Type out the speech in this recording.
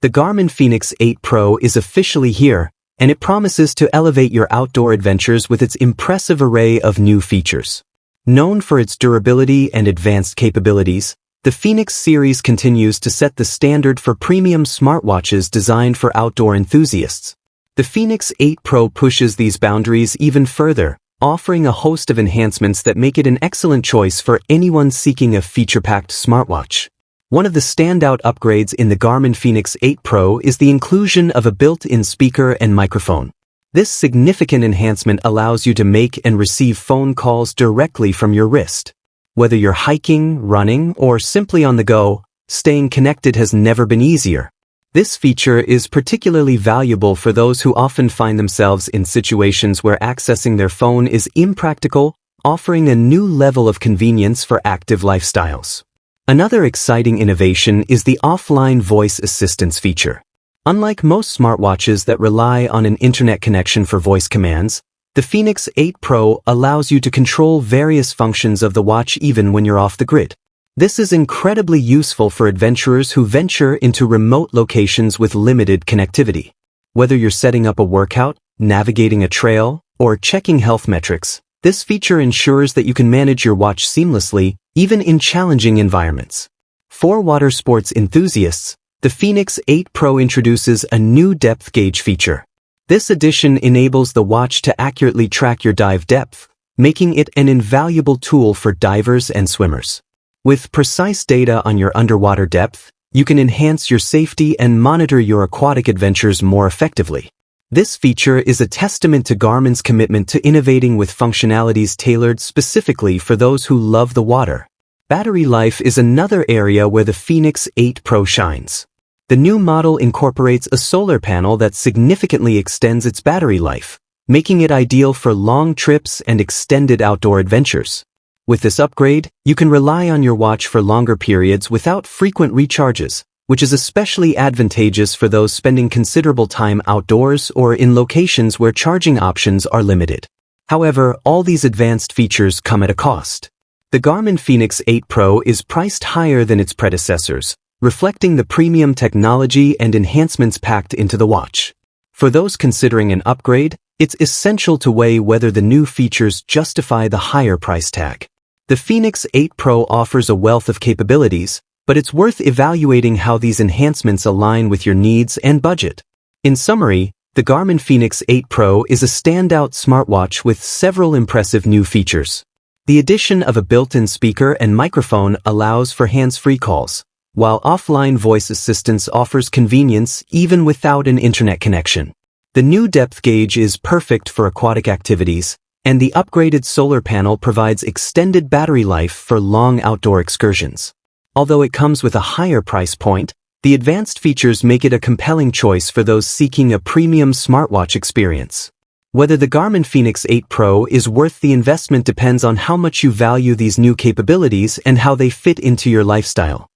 The Garmin Fenix 8 Pro is officially here, and it promises to elevate your outdoor adventures with its impressive array of new features. Known for its durability and advanced capabilities, the Fenix series continues to set the standard for premium smartwatches designed for outdoor enthusiasts. The Fenix 8 Pro pushes these boundaries even further, offering a host of enhancements that make it an excellent choice for anyone seeking a feature-packed smartwatch. One of the standout upgrades in the Garmin Fenix 8 Pro is the inclusion of a built-in speaker and microphone. This significant enhancement allows you to make and receive phone calls directly from your wrist. Whether you're hiking, running, or simply on the go, staying connected has never been easier. This feature is particularly valuable for those who often find themselves in situations where accessing their phone is impractical, offering a new level of convenience for active lifestyles. Another exciting innovation is the offline voice assistance feature. Unlike most smartwatches that rely on an internet connection for voice commands, the Fenix 8 Pro allows you to control various functions of the watch even when you're off the grid. This is incredibly useful for adventurers who venture into remote locations with limited connectivity. Whether you're setting up a workout, navigating a trail, or checking health metrics, this feature ensures that you can manage your watch seamlessly, even in challenging environments. For water sports enthusiasts, the Fenix 8 Pro introduces a new depth gauge feature. This addition enables the watch to accurately track your dive depth, making it an invaluable tool for divers and swimmers. With precise data on your underwater depth, you can enhance your safety and monitor your aquatic adventures more effectively. This feature is a testament to Garmin's commitment to innovating with functionalities tailored specifically for those who love the water. Battery life is another area where the Fenix 8 Pro shines. The new model incorporates a solar panel that significantly extends its battery life, making it ideal for long trips and extended outdoor adventures. With this upgrade, you can rely on your watch for longer periods without frequent recharges, which is especially advantageous for those spending considerable time outdoors or in locations where charging options are limited. However, all these advanced features come at a cost. The Garmin Fenix 8 Pro is priced higher than its predecessors, reflecting the premium technology and enhancements packed into the watch. For those considering an upgrade, it's essential to weigh whether the new features justify the higher price tag. The Fenix 8 Pro offers a wealth of capabilities, but it's worth evaluating how these enhancements align with your needs and budget. In summary, the Garmin Fenix 8 Pro is a standout smartwatch with several impressive new features. The addition of a built-in speaker and microphone allows for hands-free calls, while offline voice assistance offers convenience even without an internet connection. The new depth gauge is perfect for aquatic activities, and the upgraded solar panel provides extended battery life for long outdoor excursions. Although it comes with a higher price point, the advanced features make it a compelling choice for those seeking a premium smartwatch experience. Whether the Garmin Fenix 8 Pro is worth the investment depends on how much you value these new capabilities and how they fit into your lifestyle.